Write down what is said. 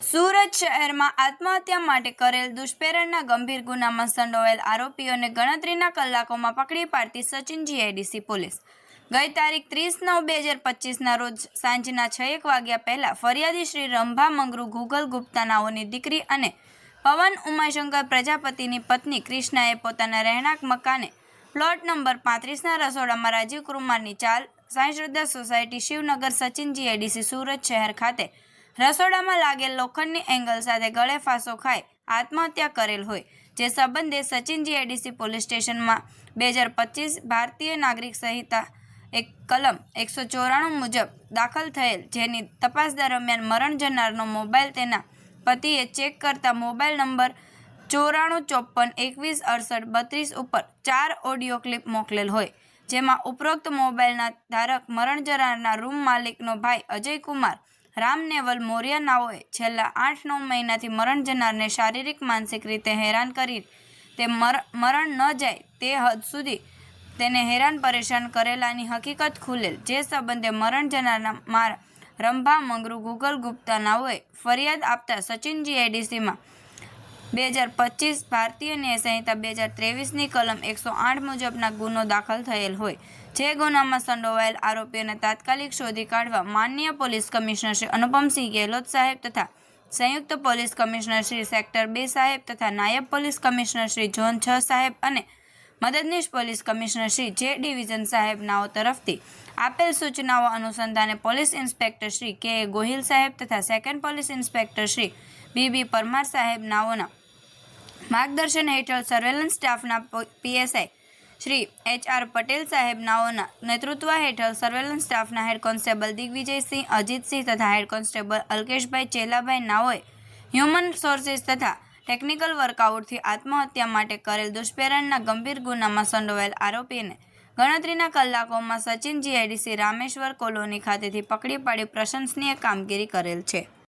સુરત શહેરમાં આત્મહત્યા માટે કરેલ દુષ્પ્રેરણના ગંભીર ગુનામાં સંડોવાયેલ આરોપીઓને ગણતરીના કલાકોમાં પકડી પાડતી સચિન જીઆઈડીસી પોલીસ ગઈ તારીખ 30/9/2025ના રોજ સાંજના 6 વાગ્યા પહેલા ફરિયાદી શ્રી રંભા મંગરુ ગુગલ ગુપ્તા નાઓની દીકરી અને પવન ઉમાશંકર પ્રજાપતિની પત્ની ક્રિષ્નાએ પોતાના રહેણાંક મકાને પ્લોટ નંબર 35ના રસોડામાં રાજીવ કુમારની ચાલ સાંઈ શ્રદ્ધા સોસાયટી શિવનગર સચિન જીઆઈડીસી સુરત શહેર ખાતે રસોડામાં લાગેલ લોખંડની એંગલ સાથે ગળે ફાંસો ખાઈ આત્મહત્યા કરેલ હોય, જે સંબંધે સચિન જીઆઈડીસી પોલીસ સ્ટેશનમાં 2025 ભારતીય નાગરિક સંહિતા કલમ 194 મુજબ દાખલ થયેલ, જેની તપાસ દરમિયાન મરણ જનારનો મોબાઈલ તેના પતિએ ચેક કરતા મોબાઈલ નંબર 9454216832 ઉપર 4 ઓડિયો ક્લિપ મોકલેલ હોય, જેમાં ઉપરોક્ત મોબાઈલના ધારક મરણ જનારના રૂમ માલિકનો ભાઈ અજયકુમાર રામનેવલ મોર્યા નાઓએ છેલ્લા 8-9 મહિનાથી મરણ જનારને શારીરિક માનસિક રીતે હેરાન કરી તે મરણ ન જાય તે હદ સુધી તેને હેરાન પરેશાન કરેલાની હકીકત ખુલેલ, જે સંબંધે મરણ જનારના રંભા મંગરુ ગુગલ ગુપ્તા નાઓએ ફરિયાદ આપતા સચિન જીઆઈડીસીમાં 2025 ભારતીય ન્યાય સંહિતા 2023ની કલમ 108 મુજબના ગુનો દાખલ થયેલ હોય, જે ગુનામાં સંડોવાયેલ આરોપીઓને તાત્કાલિક શોધી કાઢવા માનનીય પોલીસ કમિશનર શ્રી અનુપમસિંહ ગેહલોત સાહેબ તથા સંયુક્ત પોલીસ કમિશનર શ્રી સેક્ટર 2 સાહેબ તથા નાયબ પોલીસ કમિશનર શ્રી ઝોન 6 સાહેબ અને મદદનીશ પોલીસ કમિશનર શ્રી જે ડિવિઝન સાહેબ નાઓ તરફથી આપેલ સૂચનાઓ અનુસંધાને પોલીસ ઇન્સ્પેક્ટર શ્રી કે ગોહિલ સાહેબ તથા સેકન્ડ પોલીસ ઇન્સ્પેક્ટર શ્રી બી પરમાર સાહેબ નાઓના માર્ગદર્શન હેઠળ સર્વેલન્સ સ્ટાફના પીએસઆઈ શ્રી HR પટેલ સાહેબ નાઓના નેતૃત્વ હેઠળ સર્વેલન્સ સ્ટાફના હેડ કોન્સ્ટેબલ દિગ્વિજયસિંહ અજીતસિંહ તથા હેડ કોન્સ્ટેબલ અલ્કેશભાઈ ચેલાભાઈ નાઓએ હ્યુમન સોર્સિસ તથા ટેકનિકલ વર્કઆઉટથી આત્મહત્યા માટે કરેલ દુષ્પ્રેરણના ગંભીર ગુનામાં સંડોવાયેલ આરોપીને ગણતરીના કલાકોમાં સચિન જીઆઈડીસી રામેશ્વર કોલોની ખાતેથી પકડી પાડી પ્રશંસનીય કામગીરી કરેલ છે.